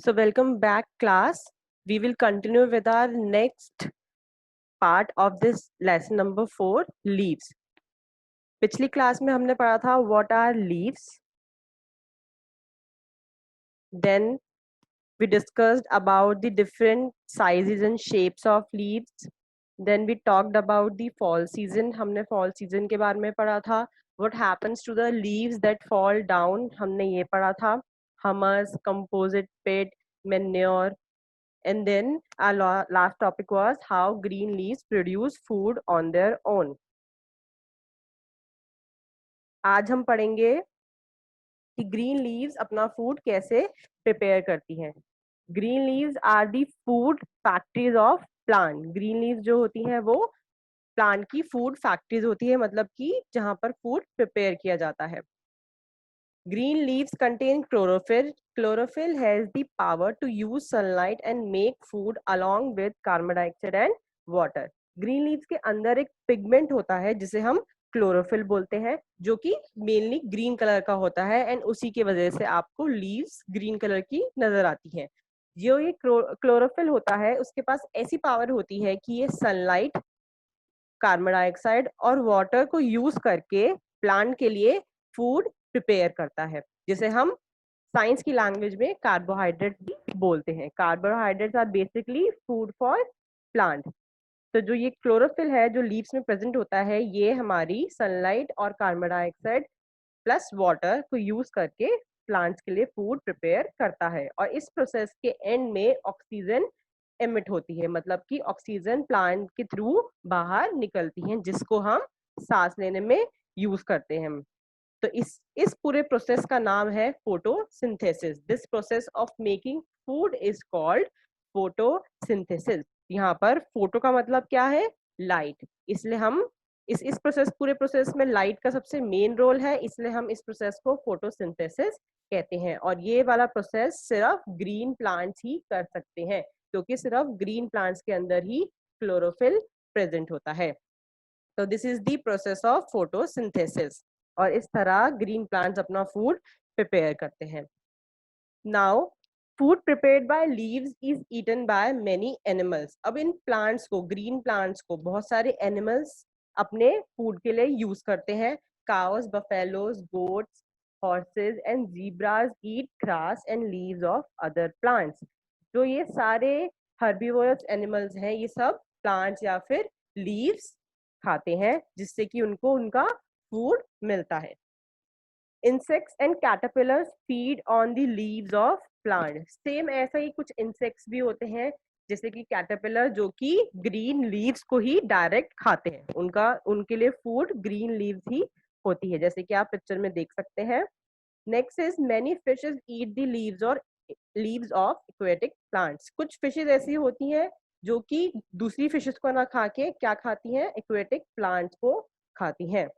So welcome back class. We will continue with our next part of this lesson number 4 leaves. पिछली class में हमने पढ़ा था what are leaves. Then we discussed about the different sizes and shapes of leaves. Then we talked about the fall season. हमने fall season के बारे में पढ़ा था. What happens to the leaves that fall down? हमने ये पढ़ा था. Humus, composite pit, manure. And then our last topic was how green leaves produce food on their own. आज हम पढ़ेंगे कि ग्रीन लीव्स अपना फूड कैसे प्रिपेयर करती हैं. Green leaves are the food factories of plant. Green leaves जो होती हैं वो प्लांट की फूड फैक्ट्रीज होती है, मतलब कि जहां पर फूड प्रिपेयर किया जाता है. Green leaves contain chlorophyll. Chlorophyll has the power to use sunlight and make food along with carbon dioxide and water. Green leaves के अंदर एक पिगमेंट होता है जिसे हम क्लोरोफिल बोलते हैं, जो कि मेनली ग्रीन कलर का होता है एंड उसी की वजह से आपको लीव्स ग्रीन कलर की नजर आती हैं. जो ये क्लोरोफिल होता है उसके पास ऐसी पावर होती है कि ये सनलाइट, कार्बन डाइऑक्साइड और वाटर को यूज करके प्लांट के लिए फूड प्रिपेयर करता है, जिसे हम साइंस की लैंग्वेज में कार्बोहाइड्रेट भी बोलते हैं. Carbohydrates are basically food for plant. तो जो ये क्लोरोफिल है जो लीव्स में प्रेजेंट होता है, ये हमारी सनलाइट और कार्बन डाइऑक्साइड प्लस वाटर को यूज करके प्लांट्स के लिए फूड प्रिपेयर करता है. और इस प्रोसेस के एंड में ऑक्सीजन एमिट होती है, मतलब कि ऑक्सीजन प्लांट के थ्रू बाहर निकलती है, जिसको हम सांस लेने में यूज करते हैं. तो इस पूरे प्रोसेस का नाम है photosynthesis. This process of making food is called photosynthesis. यहाँ पर फोटो का मतलब क्या है? लाइट. इसलिए हम इस प्रोसेस पूरे प्रोसेस में लाइट का सबसे मेन रोल है, इसलिए हम इस प्रोसेस को फोटोसिंथेसिस कहते हैं. और ये वाला प्रोसेस सिर्फ ग्रीन प्लांट्स ही कर सकते हैं, क्योंकि सिर्फ ग्रीन प्लांट्स के अंदर ही क्लोरोफिल प्रेजेंट होता है. तो this is the process of photosynthesis. और इस तरह ग्रीन प्लांट्स अपना फूड प्रिपेयर करते हैं. Now food prepared by leaves is eaten by many animals. अब इन प्लांट्स को, ग्रीन प्लांट्स को बहुत सारे एनिमल्स अपने फूड के लिए यूज करते हैं. Cows, buffaloes, goats, horses and zebras eat grass and leaves of other plants. जो ये सारे हर्बीवोरस एनिमल्स हैं, ये सब प्लांट्स या फिर लीव्स खाते हैं, जिससे कि उनको उनका फूड मिलता है. Insects and caterpillars feed on the leaves of plant. Same ऐसा ही कुछ इंसेक्ट्स भी होते हैं, जैसे कि कैटरपिलर, जो कि ग्रीन लीव्स को ही डायरेक्ट खाते हैं. उनके लिए फूड ग्रीन लीव्स ही होती है, जैसे कि आप पिक्चर में देख सकते हैं. Next is many fishes eat the leaves of aquatic plants. कुछ फिशेस ऐसी होती हैं जो कि दूसरी फिशेस को ना खा के क्या खाती हैं? एक्वेटिक प्लांट्स को खाती हैं.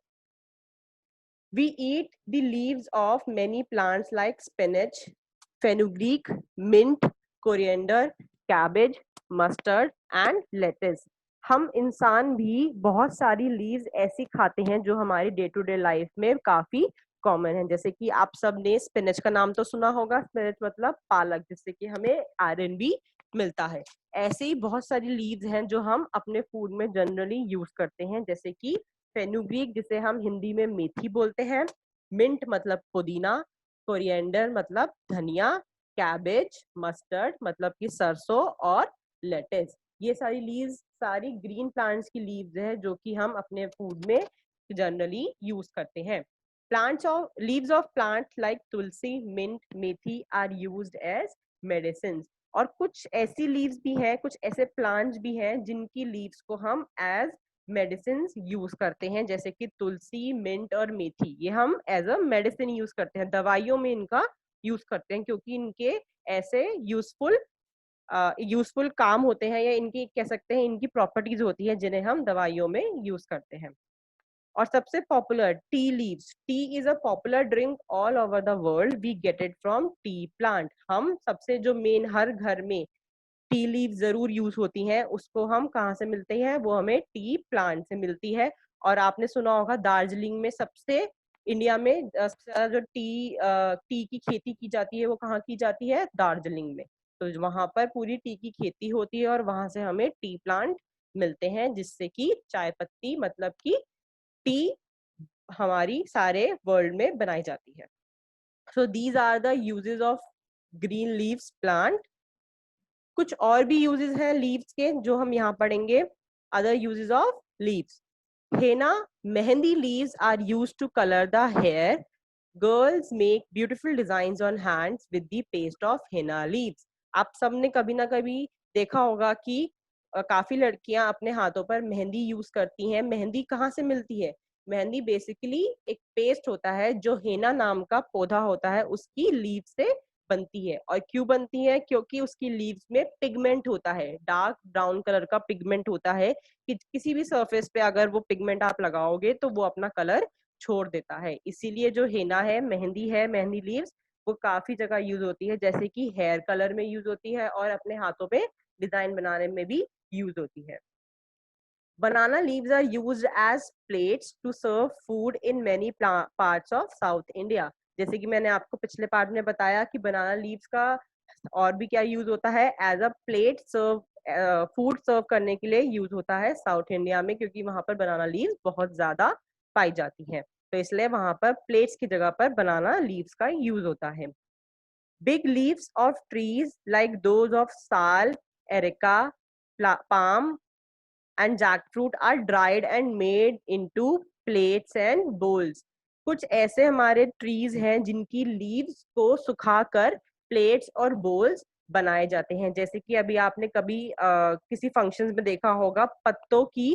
We eat the leaves of many plants like spinach, fenugreek, mint, coriander, cabbage, mustard and lettuce. हम इंसान भी बहुत सारी लीव्स ऐसी खाते हैं जो हमारी डे टू डे लाइफ में काफी कॉमन है. जैसे कि आप सब ने स्पिनच का नाम तो सुना होगा. स्पिनच मतलब पालक, जिससे कि हमें आयरन भी मिलता है. ऐसे ही बहुत सारी लीव्स हैं जो हम अपने फूड में जनरली यूज करते हैं, जैसे कि फेनुग्रीक, जिसे हम हिंदी में मेथी बोलते हैं. मिंट मतलब पुदीना. कोरिएंडर मतलब धनिया. कैबेज, मस्टर्ड मतलब कि सरसों. और लेटिस. ये सारी लीव्स सारी ग्रीन प्लांट्स की लीव्स है जो कि हम अपने फूड में जनरली यूज करते हैं. Leaves of plant like tulsi, mint, methi are used as medicine. और कुछ ऐसी लीव्स भी हैं, कुछ ऐसे प्लांट्स भी हैं जिनकी लीव्स को हम एज मेडिसिन यूज करते हैं, जैसे कि तुलसी, मिंट और मेथी. ये हम एज अ मेडिसिन यूज करते हैं, दवाइयों में इनका यूज करते हैं, क्योंकि इनके ऐसे यूजफुल काम होते हैं, या इनकी कह सकते हैं इनकी प्रॉपर्टीज होती है जिन्हें हम दवाइयों में यूज करते हैं. और सबसे popular tea leaves. Tea is a popular drink all over the world. We get it from tea plant. हम सबसे जो मेन हर घर में टी लीव जरूर यूज होती हैं, उसको हम कहाँ से मिलते हैं? वो हमें टी प्लांट से मिलती है. और आपने सुना होगा दार्जिलिंग में सबसे, इंडिया में सबसे ज्यादा जो टी की खेती की जाती है वो कहाँ की जाती है? दार्जिलिंग में. तो वहां पर पूरी टी की खेती होती है और वहां से हमें टी प्लांट मिलते हैं, जिससे कि चाय पत्ती मतलब कि टी हमारी सारे वर्ल्ड में बनाई जाती है। So these are the uses of green leaves plant. कुछ और भी यूजेस हैं लीव्स के जो हम यहाँ पढ़ेंगे। Other uses of leaves, henna, mehendi leaves are used to color the hair. Girls make beautiful designs on hands with the paste of henna leaves. आप सबने कभी ना कभी देखा होगा कि काफी लड़कियां अपने हाथों पर मेहंदी यूज करती हैं। मेहंदी कहाँ से मिलती है? मेहंदी बेसिकली एक पेस्ट होता है जो हेना नाम का पौधा होता है उसकी लीव से बनती है। और क्यों बनती है? क्योंकि उसकी लीव्स में पिगमेंट होता है, डार्क ब्राउन कलर का पिगमेंट होता है कि किसी भी सरफेस पे अगर वो पिगमेंट आप लगाओगे तो वो अपना कलर छोड़ देता है। इसीलिए जो हेना है, मेहंदी लीव्स, वो काफी जगह यूज होती है, जैसे कि हेयर कलर में यूज होती है और अपने हाथों पे डिजाइन बनाने में भी यूज होती है। Banana leaves are used as plates to serve food in many parts of South India. जैसे कि मैंने आपको पिछले पार्ट में बताया कि बनाना लीव्स का और भी क्या यूज होता है, as a plate serve food serve करने के लिए यूज होता है साउथ इंडिया में, क्योंकि वहां पर बनाना लीव्स बहुत ज्यादा पाई जाती हैं, तो इसलिए वहां पर प्लेट्स की जगह पर बनाना लीव्स का यूज होता है। Big leaves of trees like those of sal, erica, palm and jackfruit are dried and made into plates and bowls. कुछ ऐसे हमारे ट्रीज हैं जिनकी लीव्स को सुखाकर प्लेट्स और बोल्स बनाए जाते हैं। जैसे कि अभी आपने कभी किसी फंक्शंस में देखा होगा पत्तों की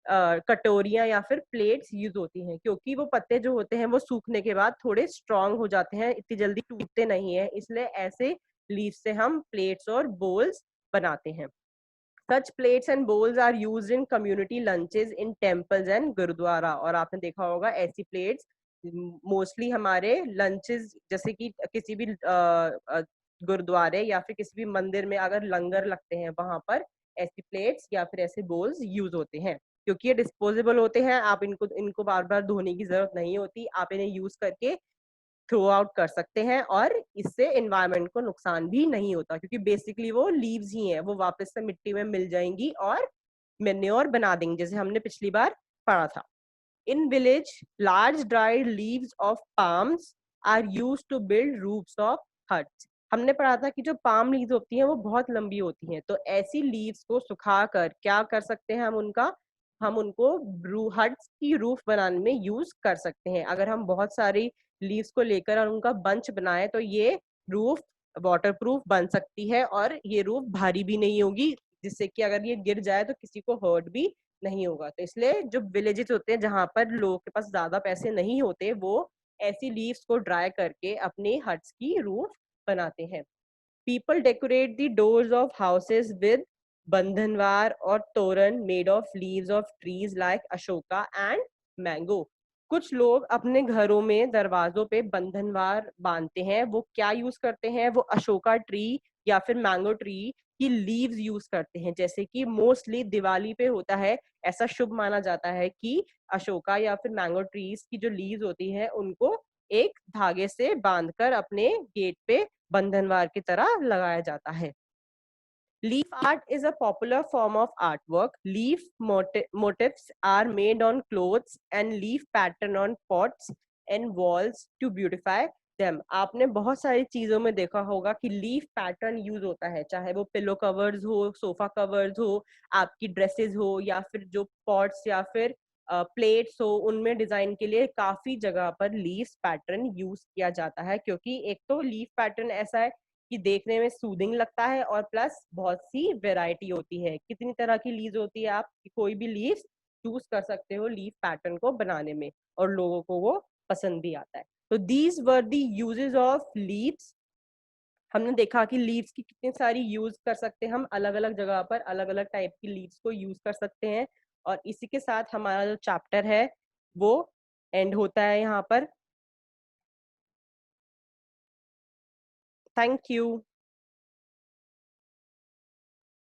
कटोरियां या फिर प्लेट्स यूज होती हैं, क्योंकि वो पत्ते जो होते हैं वो सूखने के बाद थोड़े स्ट्रांग हो जाते हैं, इतनी जल्दी टूटते नहीं है, इसलिए ऐसे लीव से हम प्लेट्स और बोल्स बनाते हैं। Such plates and bowls are used in community lunches in temples and gurdwara. और आपने देखा होगा ऐसी प्लेट्स मोस्टली हमारे लंचेस, जैसे कि किसी भी गुरुद्वारे या फिर किसी भी मंदिर में अगर लंगर लगते हैं वहां पर ऐसी प्लेट्स या फिर ऐसे बोल्स यूज होते हैं, क्योंकि ये डिस्पोजेबल होते हैं। आप इनको इनको बार बार धोने की जरूरत नहीं होती, आप इन्हें यूज करके थ्रो आउट कर सकते हैं और इससे एनवायरनमेंट को नुकसान भी नहीं होता, क्योंकि बेसिकली वो लीव्स ही हैं, वो वापस से मिट्टी में मिल जाएंगी और मेन्योर बना देंगे, जैसे हमने पिछली बार पढ़ा था। In village large dried leaves of palms are used to build roofs of huts. हमने पढ़ा था कि जो पाम लीव्स होती हैं वो बहुत लंबी होती हैं, तो ऐसी लीव्स को सुखाकर क्या कर सकते हैं हम उनको हट्स की रूफ बनाने में यूज कर सकते हैं। अगर हम बहुत सारी लीव्स को लेकर और उनका बंच बनाए तो ये रूफ वाटर प्रूफ बन सकती है और ये रूफ भारी भी नहीं होगी, जिससे कि अगर ये गिर जाए तो किसी को हर्ट भी नहीं होगा। तो इसलिए जो विलेजेस होते हैं जहां पर लोगों के पास ज्यादा पैसे नहीं होते, वो ऐसी लीव्स को ड्राई करके अपने हट्स की रूफ बनाते हैं। People decorate the doors of houses with बंधनवार और तोरण made of leaves of trees like Ashoka and mango. कुछ लोग अपने घरों में दरवाजों पे बंधनवार बांधते हैं, वो क्या यूज करते हैं? वो अशोका ट्री या फिर मैंगो ट्री की लीव्स यूज करते हैं। जैसे कि मोस्टली दिवाली पे होता है, ऐसा शुभ माना जाता है कि अशोका या फिर मैंगो ट्रीज की जो लीव्स होती है उनको एक धागे से बांधकर अपने गेट पे बंधनवार की तरह लगाया जाता है। Leaf art is a popular form of artwork. Leaf motifs are made on clothes and leaf pattern on pots and walls to beautify them. आपने बहुत सारी चीजों में देखा होगा कि लीफ पैटर्न यूज होता है, चाहे वो पिलो कवर्स हो, सोफा कवर्स हो, आपकी ड्रेसेस हो, या फिर जो पॉट्स या फिर प्लेट्स हो, उनमें डिजाइन के लिए काफी जगह पर लीफ पैटर्न यूज किया जाता है। क्योंकि एक तो लीफ पैटर्न ऐसा है कि देखने में सूदिंग लगता है और प्लस बहुत सी वेराइटी होती है, कितनी तरह की लीव्स होती है, आप कोई भी लीव्स चूज कर सकते हो लीफ पैटर्न को बनाने में और लोगों को वो पसंद भी आता है। तो these were the uses of leaves. हमने देखा कि लीव्स की कितनी सारी यूज कर सकते हैं, हम अलग अलग जगह पर अलग अलग टाइप की लीव्स को यूज कर सकते हैं। और इसी के साथ हमारा जो चैप्टर है वो एंड होता है यहाँ पर। Thank you.